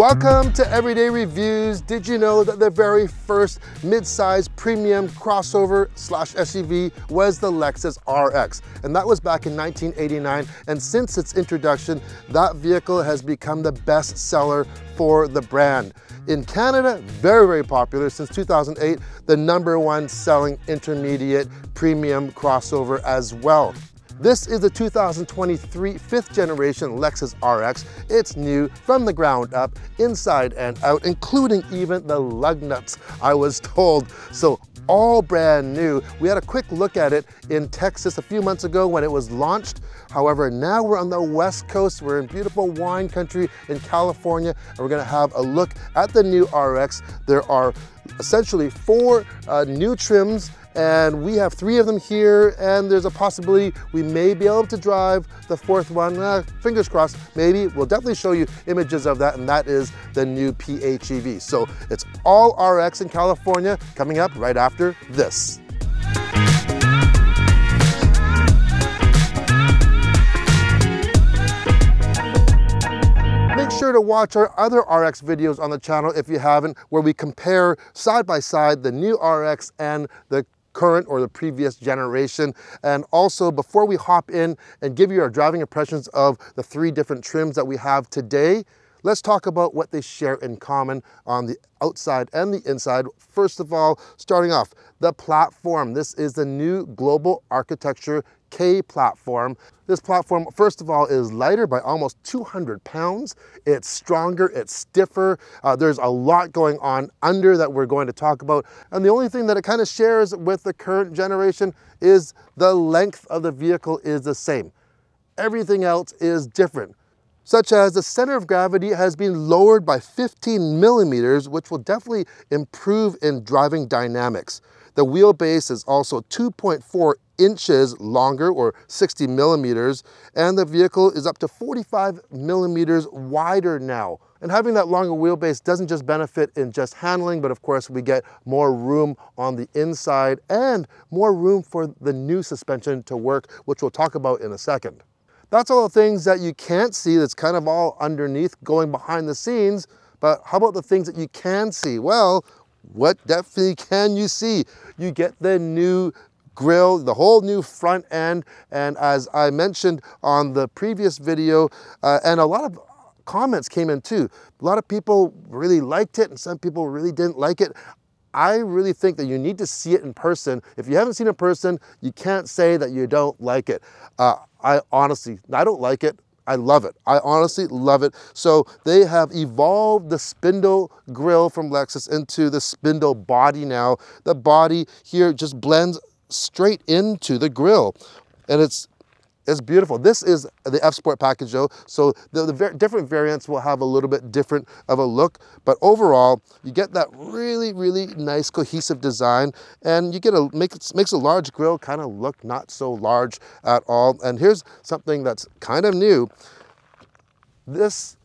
Welcome to Everyday Reviews. Did you know that the very first mid-size premium crossover / SUV was the Lexus RX? And that was back in 1989. And since its introduction, that vehicle has become the best seller for the brand. In Canada, very, very popular since 2008, the #1 selling intermediate premium crossover as well. This is the 2023 fifth generation Lexus RX. It's new from the ground up, inside and out, including even the lug nuts, I was told. So all brand new. We had a quick look at it in Texas a few months ago when it was launched. However, now we're on the West Coast. We're in beautiful wine country in California, and we're gonna have a look at the new RX. There are essentially 4 new trims, and we have 3 of them here, and there's a possibility we may be able to drive the 4th one. Fingers crossed, maybe. We'll definitely show you images of that, and that is the new PHEV. So it's all RX in California, coming up right after this. Make sure to watch our other RX videos on the channel if you haven't, where we compare side by side the new RX and the current or the previous generation. And also, before we hop in and give you our driving impressions of the 3 different trims that we have today, let's talk about what they share in common on the outside and the inside. First of all, starting off, the platform. This is the new Global Architecture K platform. This platform, first of all, is lighter by almost 200 pounds. It's stronger, it's stiffer. There's a lot going on under that we're going to talk about. And the only thing that it kind of shares with the current generation is the length of the vehicle is the same. Everything else is different, such as the center of gravity has been lowered by 15 millimeters, which will definitely improve in driving dynamics. The wheelbase is also 2.4 inches longer, or 60 millimeters, and the vehicle is up to 45 millimeters wider now. And having that longer wheelbase doesn't just benefit in just handling, but of course we get more room on the inside and more room for the new suspension to work, which we'll talk about in a second. That's all the things that you can't see, that's kind of all underneath, going behind the scenes. But how about the things that you can see? Well, what definitely can you see? You get the new grille, the whole new front end, and as I mentioned on the previous video, and a lot of comments came in too. A lot of people really liked it and some people really didn't like it. I really think that you need to see it in person. If you haven't seen it in person, you can't say that you don't like it. I don't like it. I love it. I honestly love it. So they have evolved the spindle grille from Lexus into the spindle body now. The body here just blends straight into the grille, and it's beautiful. This is the F Sport package though, so the different variants will have a little bit different of a look, but overall you get that really, really nice cohesive design, and you get makes a large grille kind of look not so large at all. And here's something that's kind of new. This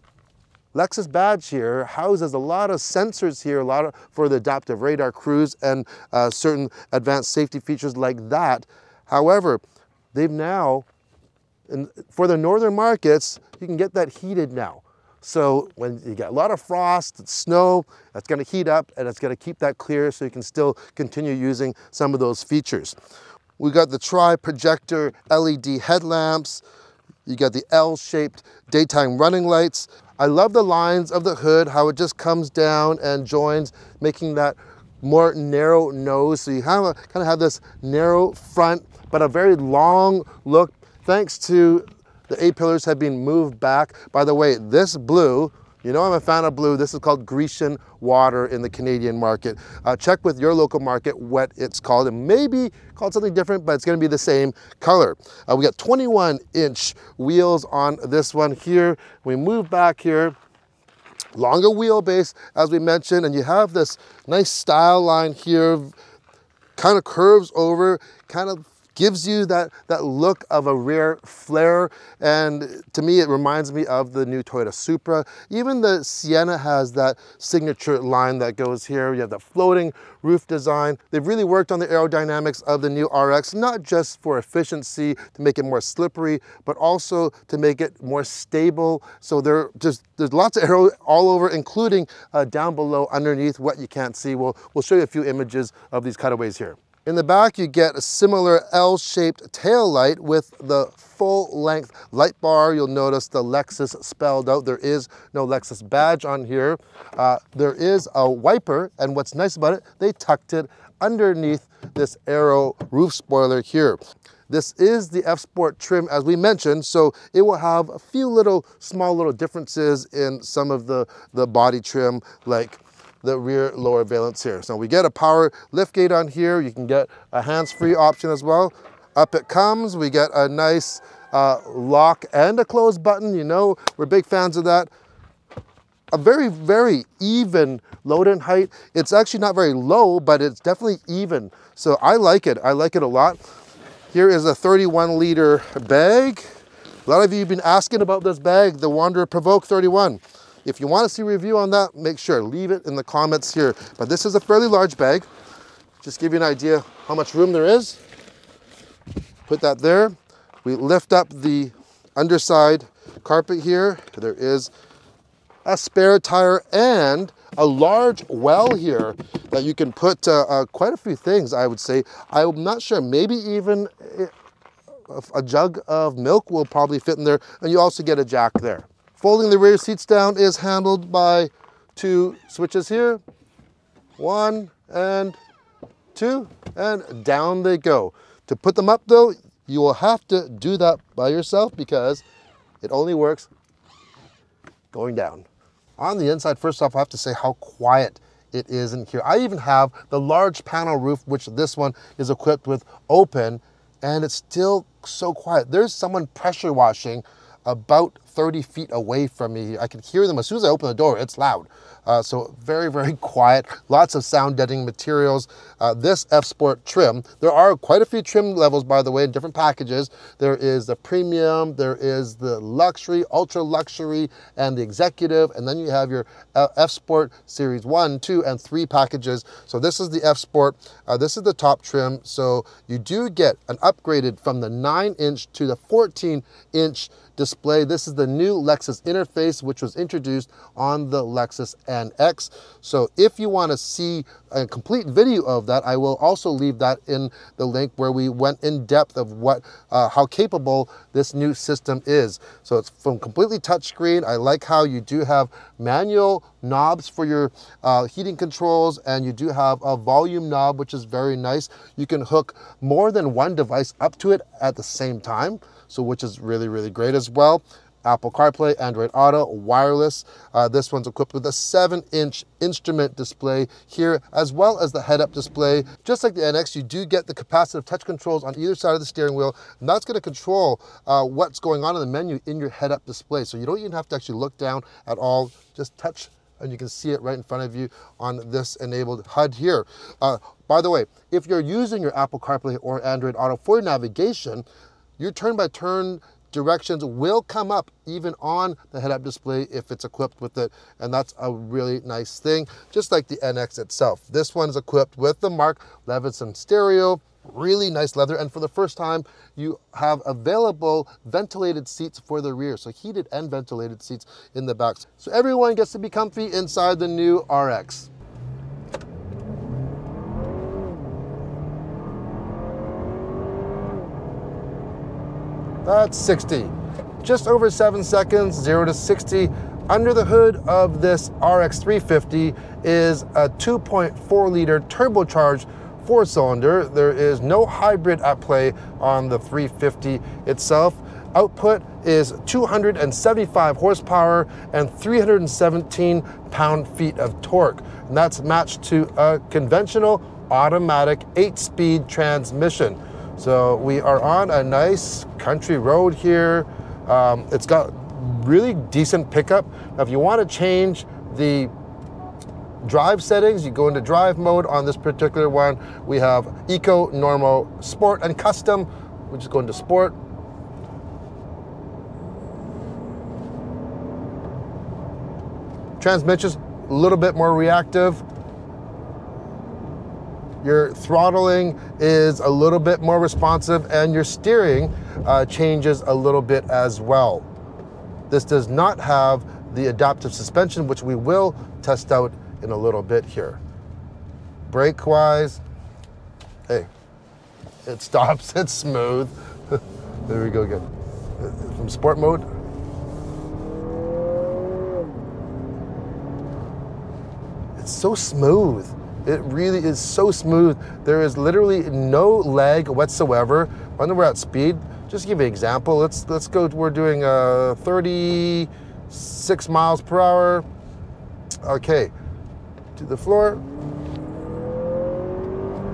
Lexus badge here houses a lot of sensors here, for the adaptive radar cruise and certain advanced safety features like that. However, they've now, for the northern markets, you can get that heated now. So when you get a lot of frost, snow, that's gonna heat up and it's gonna keep that clear so you can still continue using some of those features. We got the tri-projector LED headlamps. You got the L-shaped daytime running lights. I love the lines of the hood, how it just comes down and joins, making that more narrow nose. So you kind of have this narrow front, but a very long look, thanks to the A-pillars have been moved back. By the way, this blue, you know I'm a fan of blue. This is called Grecian water in the Canadian market. Check with your local market what it's called. It may be called something different, but it's gonna be the same color. We got 21-inch wheels on this one here. We move back here, longer wheelbase, as we mentioned, and you have this nice style line here, kind of curves over, kind of gives you that look of a rear flare, and to me it reminds me of the new Toyota Supra. Even the Sienna has that signature line that goes here. You have the floating roof design. They've really worked on the aerodynamics of the new RX, not just for efficiency to make it more slippery, but also to make it more stable. So there's lots of aero all over, including down below underneath what you can't see. We'll show you a few images of these cutaways here. In the back, you get a similar L-shaped tail light with the full-length light bar. You'll notice the Lexus spelled out. There is no Lexus badge on here. There is a wiper, and what's nice about it, they tucked it underneath this aero roof spoiler here. This is the F Sport trim, as we mentioned, so it will have a few small little differences in some of the body trim, like the rear lower valence here. So we get a power liftgate on here. You can get a hands-free option as well. Up it comes. We get a nice lock and a close button. You know, we're big fans of that. A very, very even load-in height. It's actually not very low, but it's definitely even. So I like it. I like it a lot. Here is a 31-liter bag. A lot of you have been asking about this bag, the Wanderer Provoke 31. If you want to see a review on that, make sure, leave it in the comments here. But this is a fairly large bag. Just give you an idea how much room there is. Put that there. We lift up the underside carpet here. There is a spare tire and a large well here that you can put quite a few things, I would say. I'm not sure, maybe even a jug of milk will probably fit in there. And you also get a jack there. Folding the rear seats down is handled by two switches here. 1 and 2, and down they go. To put them up though, you will have to do that by yourself because it only works going down. On the inside, first off, I have to say how quiet it is in here. I even have the large panel roof, which this one is equipped with, open, and it's still so quiet. There's someone pressure washing about 30 feet away from me. I can hear them as soon as I open the door. It's loud. So very, very quiet. Lots of sound deadening materials. This F Sport trim, there are quite a few trim levels, by the way, in different packages. There is the premium, there is the luxury, ultra luxury, and the executive, and then you have your F Sport series 1, 2, and 3 packages. So this is the F Sport. This is the top trim. So you do get an upgraded from the 9-inch to the 14-inch display. This is the new Lexus interface, which was introduced on the Lexus NX. So if you want to see a complete video of that, I will also leave that in the link where we went in depth of how capable this new system is. So it's from completely touchscreen. I like how you do have manual knobs for your heating controls, and you do have a volume knob, which is very nice. You can hook more than one device up to it at the same time, so which is really, really great as well. Apple CarPlay, Android Auto, wireless. This one's equipped with a 7-inch instrument display here, as well as the head-up display. Just like the NX, you do get the capacitive touch controls on either side of the steering wheel, and that's going to control what's going on in the menu in your head-up display. So you don't even have to actually look down at all, just touch, and you can see it right in front of you on this enabled HUD here. By the way, if you're using your Apple CarPlay or Android Auto for navigation, your turn-by-turn directions will come up even on the head-up display if it's equipped with it, and that's a really nice thing, just like the NX itself. This one's equipped with the Mark Levinson stereo, really nice leather, and for the first time you have available ventilated seats for the rear, so heated and ventilated seats in the back. So everyone gets to be comfy inside the new RX. That's 60. Just over 7 seconds, 0 to 60. Under the hood of this RX 350 is a 2.4-liter turbocharged 4-cylinder. There is no hybrid at play on the 350 itself. Output is 275 horsepower and 317 pound-feet of torque. And that's matched to a conventional automatic 8-speed transmission. So we are on a nice country road here. It's got really decent pickup. Now, if you want to change the drive settings, you go into drive mode on this particular one. We have Eco, Normal, Sport, and Custom. We just go into Sport. Transmission's a little bit more reactive. Your throttling is a little bit more responsive, and your steering changes a little bit as well. This does not have the adaptive suspension, which we will test out in a little bit here. Brake-wise, hey, it stops, it's smooth. There we go again. From sport mode. It's so smooth. It really is so smooth. There is literally no lag whatsoever. When we're at speed, just to give you an example, let's go, we're doing 36 miles per hour. Okay, to the floor.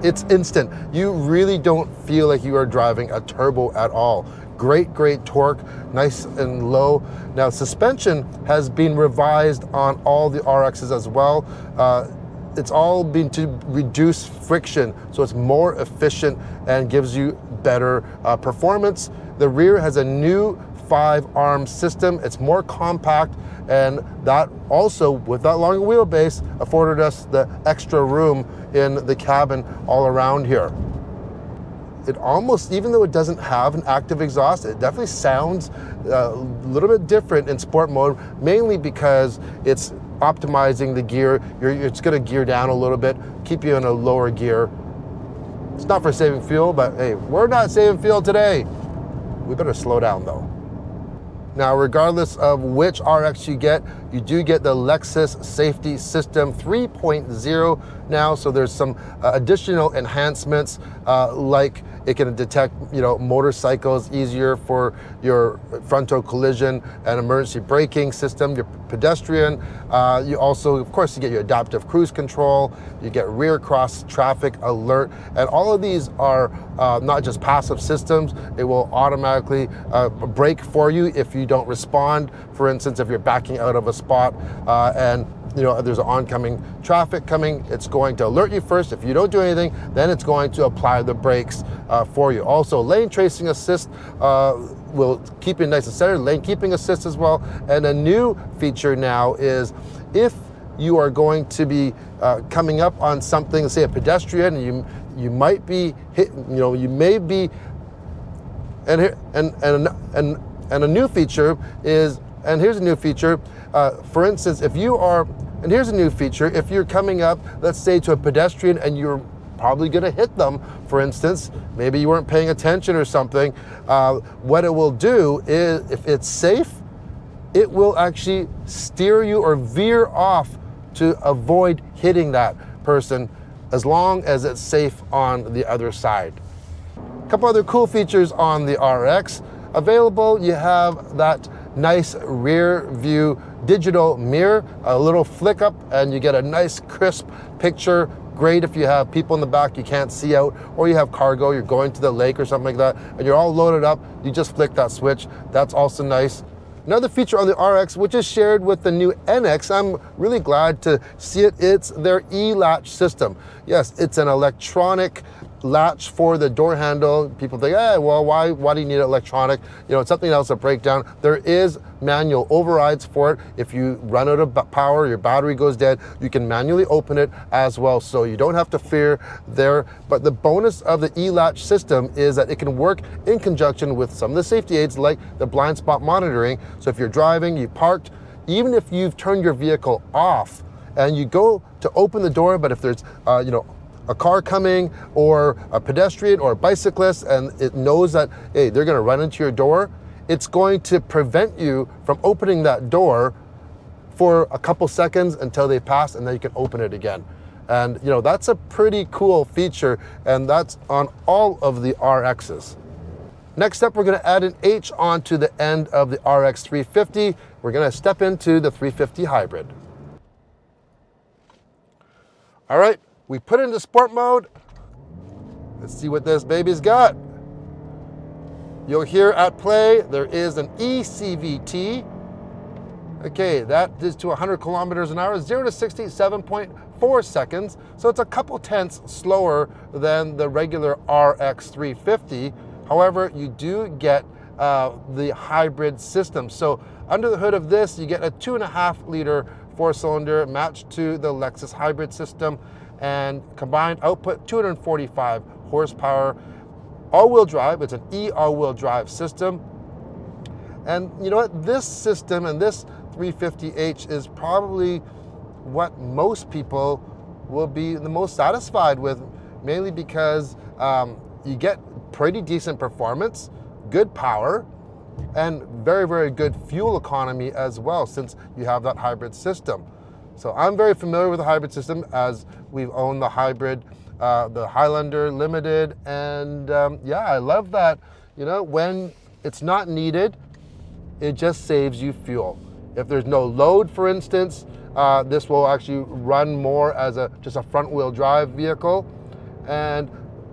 It's instant. You really don't feel like you are driving a turbo at all. Great torque, nice and low. Now, suspension has been revised on all the RXs as well. It's all been to reduce friction, so it's more efficient and gives you better performance. The rear has a new 5-arm system. It's more compact, and that also, with that longer wheelbase, afforded us the extra room in the cabin all around here. It almost, even though it doesn't have an active exhaust, it definitely sounds a little bit different in sport mode, mainly because it's optimizing the gear. It's going to gear down a little bit, keep you in a lower gear. It's not for saving fuel, but hey, we're not saving fuel today. We better slow down though. Now, regardless of which RX you do get the Lexus Safety System 3.0 now, so there's some additional enhancements like it can detect, motorcycles easier for your frontal collision and emergency braking system, your pedestrian. You also, of course, you get your adaptive cruise control, you get rear cross traffic alert, and all of these are not just passive systems. It will automatically brake for you if you don't respond. For instance, if you're backing out of a spot and there's an oncoming traffic coming, it's going to alert you first. If you don't do anything, then it's going to apply the brakes for you. Also, lane tracing assist will keep you nice and centered, lane keeping assist as well. And a new feature now is if you are going to be coming up on something, say a pedestrian, and you might be hit, you may be, and a new feature is, and here's a new feature, for instance, if you're coming up, let's say, to a pedestrian and you're probably gonna hit them, for instance, maybe you weren't paying attention or something, what it will do is, if it's safe, it will actually steer you or veer off to avoid hitting that person, as long as it's safe on the other side. A couple other cool features on the RX. Available, you have that nice rear view digital mirror, a little flick up, and you get a nice crisp picture. Great if you have people in the back you can't see out, or you have cargo, you're going to the lake or something like that, and you're all loaded up, you just flick that switch. That's also nice. Another feature on the RX, which is shared with the new NX, I'm really glad to see it, it's their e-latch system. Yes, it's an electronic latch for the door handle. People think, well, why do you need it electronic? It's something else to break down. There is manual overrides for it. If you run out of power, your battery goes dead, you can manually open it as well. So you don't have to fear there. But the bonus of the e-latch system is that it can work in conjunction with some of the safety aids like the blind spot monitoring. So if you're driving, you parked, even if you've turned your vehicle off and you go to open the door, but if there's, a car coming or a pedestrian or a bicyclist, and it knows that, hey, they're gonna run into your door, it's going to prevent you from opening that door for a couple seconds until they pass, and then you can open it again. And that's a pretty cool feature, and that's on all of the RXs. Next up, we're gonna add an H onto the end of the RX 350. We're gonna step into the 350 hybrid. All right. We put it into sport mode. Let's see what this baby's got. You'll hear at play, there is an eCVT. Okay, that is to 100 kilometers an hour, 0 to 60, 7.4 seconds. So it's a couple tenths slower than the regular RX 350. However, you do get the hybrid system. So under the hood of this, you get a 2.5 liter 4-cylinder matched to the Lexus hybrid system, and combined output 245 horsepower. All-wheel drive, it's an all-wheel drive system. And you know what, this system and this 350h is probably what most people will be the most satisfied with, mainly because you get pretty decent performance, good power, and very, very good fuel economy as well, since you have that hybrid system. So I'm very familiar with the hybrid system, as we've owned the hybrid, the Highlander Limited, and yeah, I love that. You know, when it's not needed, it just saves you fuel. If there's no load, for instance, this will actually run more as just a front wheel drive vehicle. And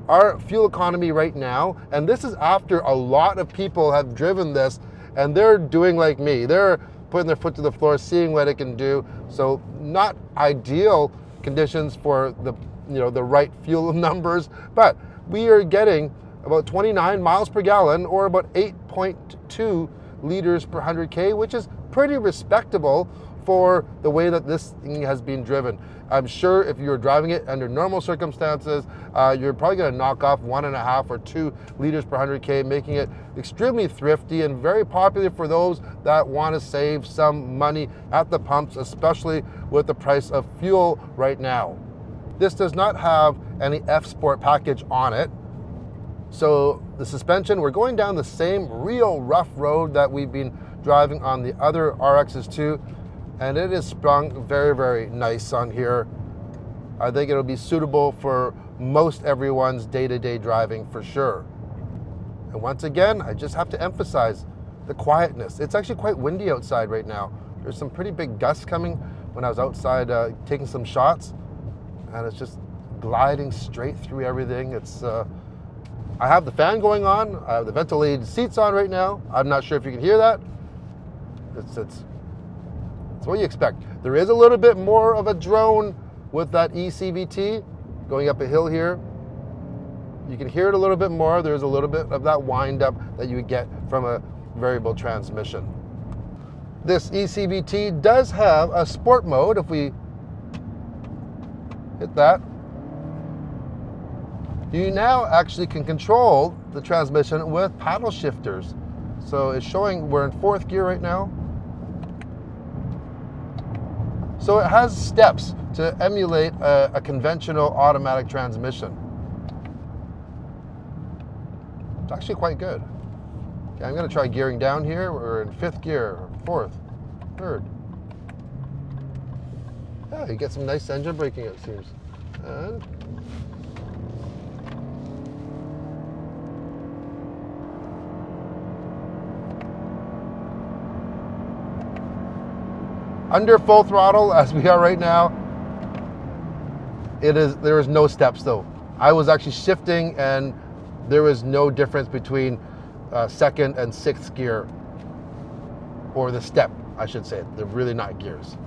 our fuel economy right now, and this is after a lot of people have driven this and they're doing like me. They're putting their foot to the floor, seeing what it can do. So not ideal conditions for the, you know, the right fuel numbers, but we are getting about 29 miles per gallon, or about 8.2 liters per 100K, which is pretty respectable for the way that this thing has been driven. I'm sure if you're driving it under normal circumstances, you're probably going to knock off 1.5 or 2 liters per 100K, making it extremely thrifty and very popular for those that want to save some money at the pumps, especially with the price of fuel right now. This does not have any F-Sport package on it. So the suspension, we're going down the same real rough road that we've been driving on the other RXs too, and it is sprung very, very nice on here. I think it'll be suitable for most everyone's day-to-day driving for sure. And once again, I just have to emphasize the quietness. It's actually quite windy outside right now. There's some pretty big gusts coming when I was outside taking some shots, and it's just gliding straight through everything. It's I have the fan going on. I have the ventilated seats on right now. I'm not sure if you can hear that. It's what you expect. There is a little bit more of a drone with that eCVT going up a hill here. You can hear it a little bit more. There's a little bit of that wind up that you would get from a variable transmission. This eCVT does have a sport mode. If we hit that, you now actually can control the transmission with paddle shifters. So it's showing we're in 4th gear right now. So it has steps to emulate a conventional automatic transmission. It's actually quite good. Okay, I'm gonna try gearing down here. We're in 5th gear, 4th, 3rd. Yeah, you get some nice engine braking, it seems. And under full throttle, as we are right now, there is no steps though. I was actually shifting and there was no difference between 2nd and 6th gear, or the step, I should say. They're really not gears.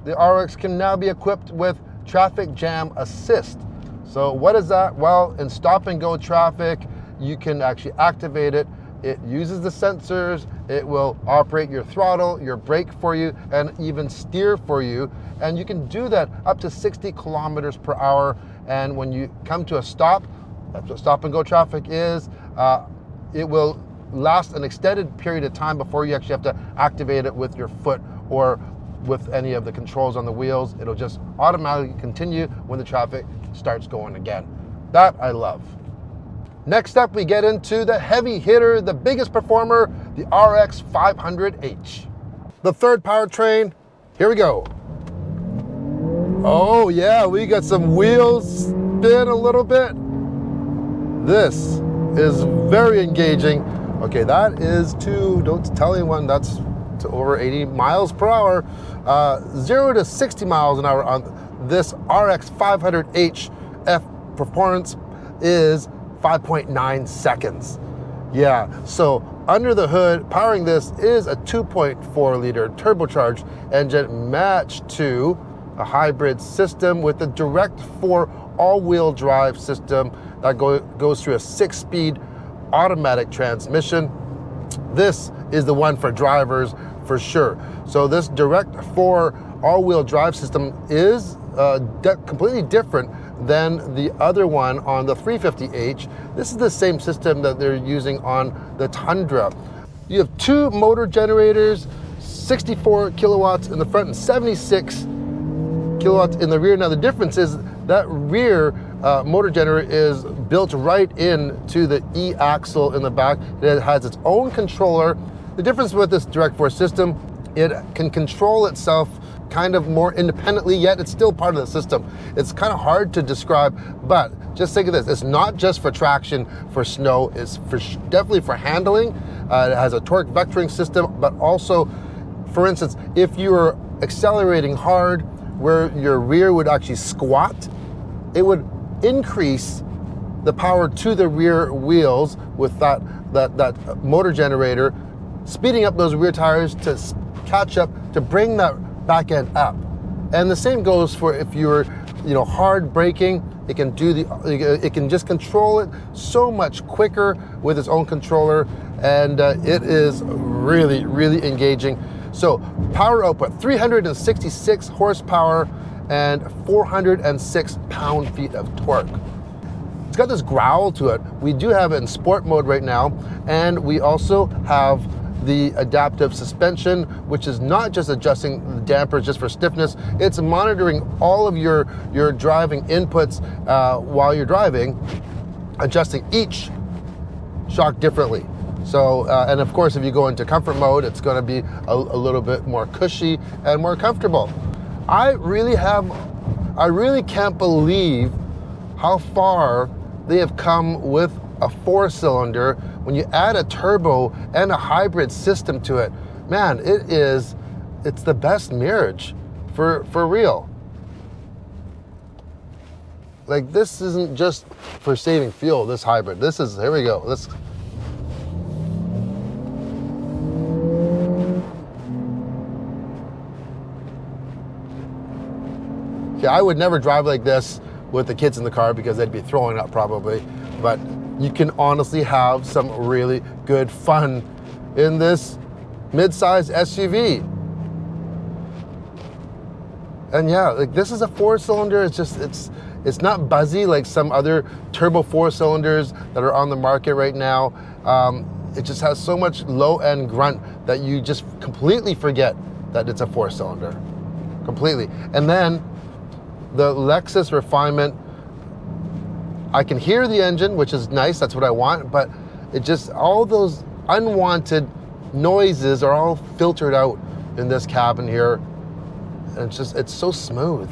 The RX can now be equipped with traffic jam assist. So what is that? Well, in stop and go traffic, you can actually activate it. It uses the sensors. It will operate your throttle, your brake for you, and even steer for you. And you can do that up to 60 kilometers per hour. And when you come to a stop, that's what stop and go traffic is, it will last an extended period of time before you actually have to activate it with your foot or with any of the controls on the wheels. It'll just automatically continue when the traffic starts going again. That I love. Next up, we get into the heavy hitter, the biggest performer, the RX 500h. The third powertrain, here we go. Oh yeah, we got some wheels spin a little bit. This is very engaging. Okay, that is don't tell anyone, that's to over 80 miles per hour. 0 to 60 miles an hour on this RX 500h F performance is 5.9 seconds. Yeah, so under the hood, powering this is a 2.4 liter turbocharged engine matched to a hybrid system with a direct 4 all-wheel drive system that goes through a 6-speed automatic transmission. This is the one for drivers for sure. So this direct 4 all-wheel drive system is completely different than the other one on the 350h. This is the same system that they're using on the Tundra. You have 2 motor generators, 64 kilowatts in the front and 76 kilowatts in the rear. Now the difference is that rear motor generator is built right into the e-axle in the back. It has its own controller. The difference with this direct 4 system, it can control itself kind of more independently, yet it's still part of the system. It's kind of hard to describe, but just think of this. It's not just for traction for snow, it's definitely for handling. It has a torque vectoring system, but also, for instance, if you were accelerating hard where your rear would actually squat, it would increase the power to the rear wheels with that motor generator, speeding up those rear tires to catch up, to bring that back end up. And the same goes for if you're, hard braking. It can it can just control it so much quicker with its own controller, and it is really, really engaging. So power output, 366 horsepower and 406 pound-feet of torque. It's got this growl to it. We do have it in sport mode right now, and we also have the adaptive suspension, which is not just adjusting the dampers just for stiffness, it's monitoring all of your driving inputs while you're driving, adjusting each shock differently. So, and of course, if you go into comfort mode, it's going to be a little bit more cushy and more comfortable. I really can't believe how far they have come with a 4-cylinder. When you add a turbo and a hybrid system to it, man, it's the best marriage for real. Like, this isn't just for saving fuel, this hybrid. This is, here we go. Okay, I would never drive like this with the kids in the car because they'd be throwing up probably, but you can honestly have some really good fun in this mid-size SUV. And yeah, like, this is a 4-cylinder. It's not buzzy like some other turbo 4-cylinders that are on the market right now. It just has so much low-end grunt that you just completely forget that it's a 4-cylinder, completely. And then the Lexus refinement, I can hear the engine, which is nice, that's what I want, but it just, all those unwanted noises are all filtered out in this cabin here. And it's so smooth.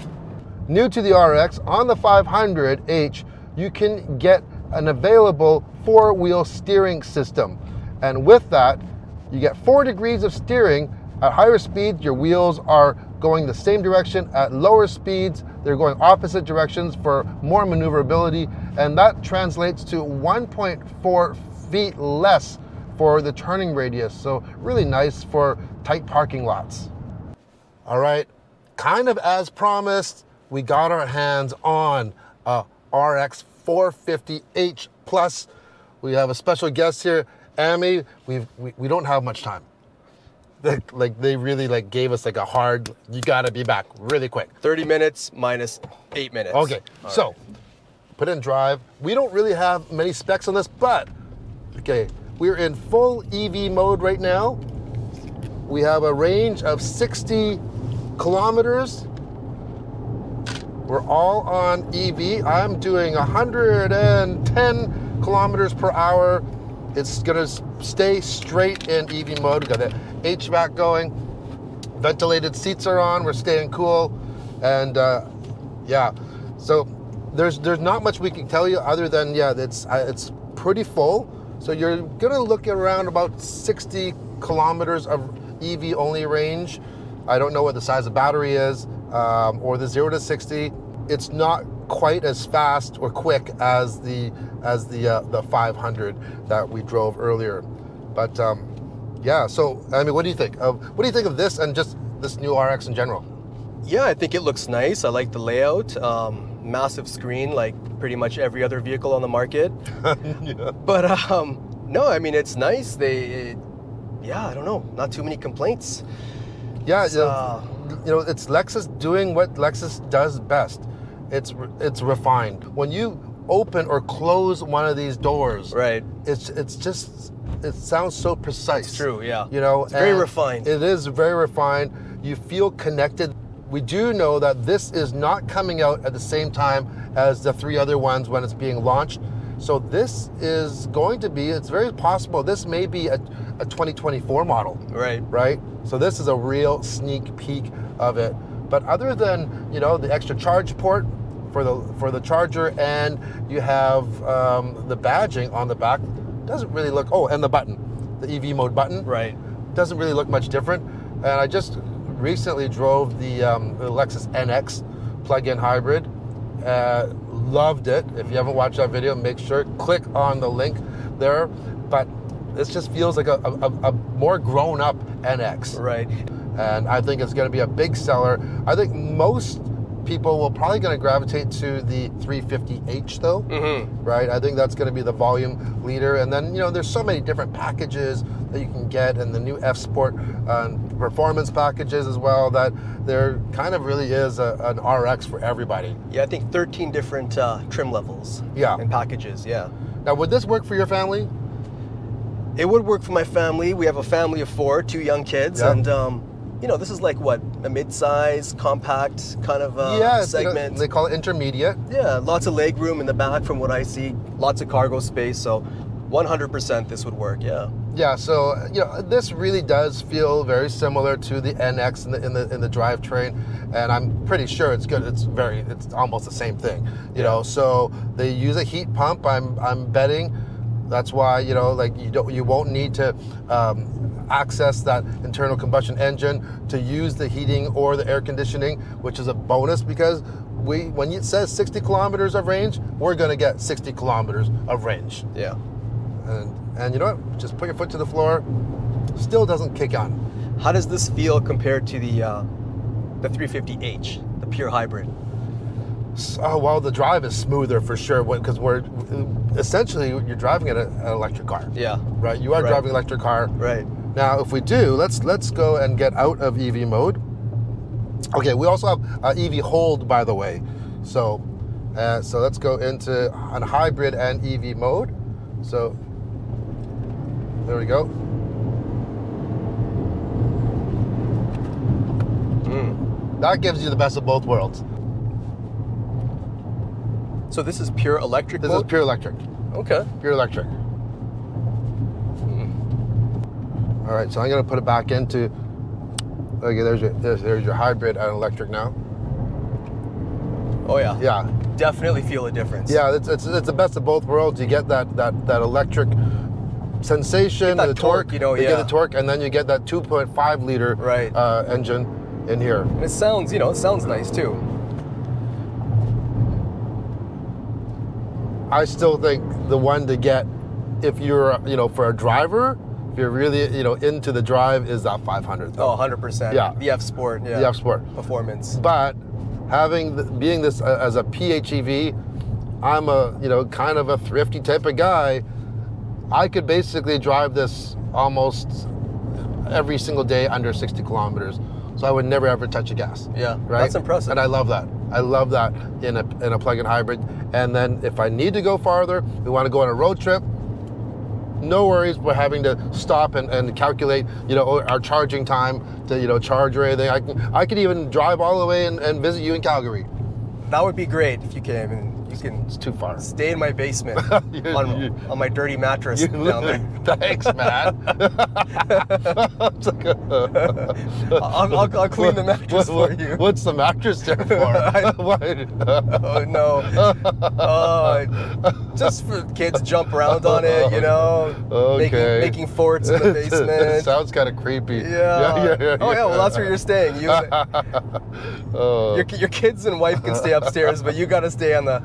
New to the RX, on the 500h, you can get an available 4-wheel steering system. And with that, you get 4 degrees of steering. At higher speeds, your wheels are going the same direction. At lower speeds, they're going opposite directions for more maneuverability, and that translates to 1.4 feet less for the turning radius. So really nice for tight parking lots. All right, kind of as promised, we got our hands on a RX 450h Plus. We have a special guest here, Amy. We don't have much time. They really gave us a hard, you gotta be back really quick. 30 minutes minus 8 minutes. Okay, so put in drive. We don't really have many specs on this, but okay, we're in full EV mode right now. We have a range of 60 kilometers. We're all on EV. I'm doing 110 kilometers per hour. It's gonna stay straight in EV mode. We got the HVAC going, ventilated seats are on, we're staying cool, and yeah. So there's not much we can tell you other than, yeah, it's pretty full. So you're gonna look around about 60 kilometers of EV only range. I don't know what the size of battery is, or the 0 to 60. It's not quite as fast or quick as the 500 that we drove earlier. But yeah, so I mean, what do you think of this and just this new RX in general? Yeah, I think it looks nice. I like the layout. Massive screen, like pretty much every other vehicle on the market. Yeah. But no, I mean, it's nice. Yeah, I don't know, not too many complaints. Yeah, you know, it's Lexus doing what Lexus does best. It's refined. When you open or close one of these doors, Right. It's just, it sounds so precise. It's true, yeah. You know, it's very refined. It is very refined. You feel connected. We do know that this is not coming out at the same time as the 3 other ones when it's being launched. So this is going to be, it's very possible, this may be a 2024 model. Right. Right? So this is a real sneak peek of it. But other than, you know, the extra charge port for the charger, and you have the badging on the back, doesn't really look, oh, and the button, the EV mode button. Right. Doesn't really look much different. And I just recently drove the Lexus NX plug-in hybrid. Loved it. If you haven't watched that video, make sure click on the link there. But this just feels like a more grown-up NX. Right. And I think it's going to be a big seller. I think most people will probably going to gravitate to the 350h though. Mm-hmm. Right? I think that's going to be the volume leader. And then, you know, there's so many different packages that you can get, and the new F Sport performance packages as well, that there kind of really is an RX for everybody. Yeah, I think 13 different trim levels. Yeah. And packages, yeah. Now, would this work for your family? It would work for my family. We have a family of 4, 2 young kids, Yeah. and you know, this is like what, a mid-size, compact kind of segment. You know, they call it intermediate. Yeah, lots of leg room in the back from what I see, lots of cargo space, so 100% this would work, yeah. Yeah, so you know, this really does feel very similar to the NX in the drivetrain, and I'm pretty sure it's good. It's almost the same thing, you know. So they use a heat pump. I'm betting that's why, you know, like you won't need to access that internal combustion engine to use the heating or the air conditioning, which is a bonus, because when it says 60 kilometers of range, we're going to get 60 kilometers of range. Yeah. And you know what? Just put your foot to the floor. Still doesn't kick on. How does this feel compared to the 350h, the pure hybrid? Oh, well, the drive is smoother for sure, because you're driving an electric car. Yeah. Right. You are driving an electric car. Right. Now, if we do, let's go and get out of EV mode. Okay. We also have EV hold, by the way. So let's go into an hybrid and EV mode. So there we go. That gives you the best of both worlds. So this is pure electric mode? This is pure electric. Okay. Pure electric. All right, so I'm gonna put it back into, okay, there's your hybrid and electric now. Oh yeah. Yeah. Definitely feel a difference. Yeah, it's the best of both worlds. You get that electric sensation, that the torque, you know, get the torque, and then you get that 2.5 liter engine in here. And it sounds nice too. I still think the one to get, if you're, you know, for a driver, if you're really, you know, into the drive, is that 500 though. Oh, 100%. Yeah. The F Sport. Yeah. The F Sport. Performance. But being this as a PHEV, I'm a, you know, kind of a thrifty type of guy. I could basically drive this almost every single day under 60 kilometers. So I would never ever touch a gas. Yeah, right? That's impressive. And I love that. I love that in a plug-in hybrid. And then if I need to go farther, we want to go on a road trip, no worries. We're having to stop and calculate, you know, our charging time to, you know, charge or anything. I could even drive all the way and visit you in Calgary. That would be great if you came, and you can. It's too far. Stay in my basement on my dirty mattress down there. Thanks, man. I'll clean the mattress for you. What's the mattress there for? Oh no! Just for kids to jump around on it, you know. Okay. Making forts in the basement. It sounds kind of creepy. Yeah. Oh yeah. Well, that's where you're staying. Your kids and wife can stay upstairs, but you got to stay on the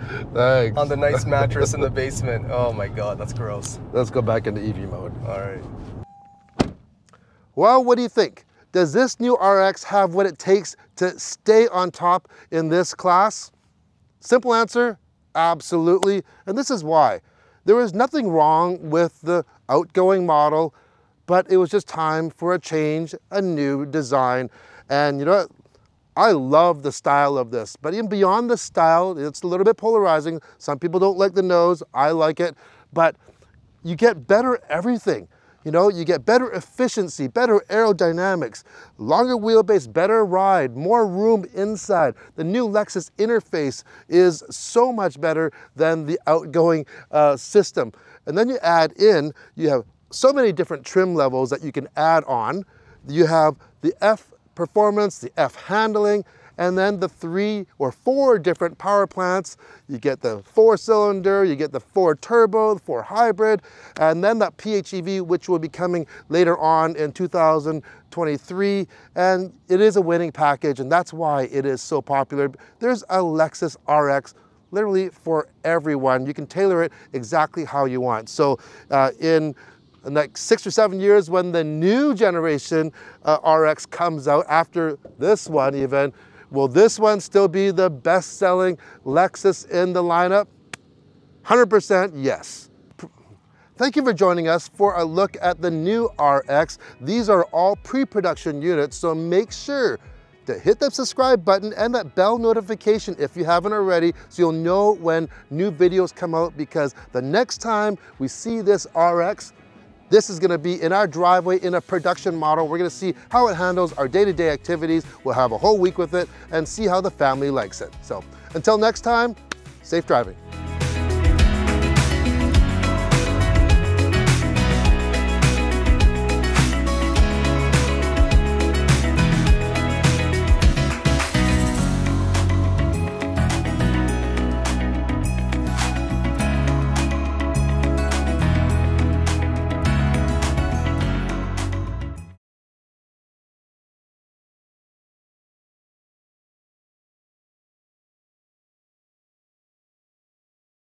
nice mattress in the basement. Oh my God, that's gross. Let's go back into EV mode. All right. Well, what do you think? Does this new RX have what it takes to stay on top in this class? Simple answer, absolutely. And this is why. There was nothing wrong with the outgoing model, but it was just time for a change, a new design. And you know what? I love the style of this, but even beyond the style, it's a little bit polarizing. Some people don't like the nose, I like it, but you get better everything. You know, you get better efficiency, better aerodynamics, longer wheelbase, better ride, more room inside. The new Lexus interface is so much better than the outgoing system. And then you add in, you have so many different trim levels that you can add on. You have the F performance, the F handling, and then the 3 or 4 different power plants. You get the 4-cylinder, you get the 4-turbo, the 4 hybrid, and then that PHEV, which will be coming later on in 2023. And it is a winning package, and that's why it is so popular. There's a Lexus RX literally for everyone. You can tailor it exactly how you want. So in the next 6 or 7 years, when the new generation RX comes out after this one even, will this one still be the best-selling Lexus in the lineup? 100% yes. Thank you for joining us for a look at the new RX. These are all pre-production units, so make sure to hit that subscribe button and that bell notification if you haven't already, so you'll know when new videos come out, because the next time we see this RX, this is going to be in our driveway in a production model. We're going to see how it handles our day-to-day activities. We'll have a whole week with it and see how the family likes it. So until next time, safe driving.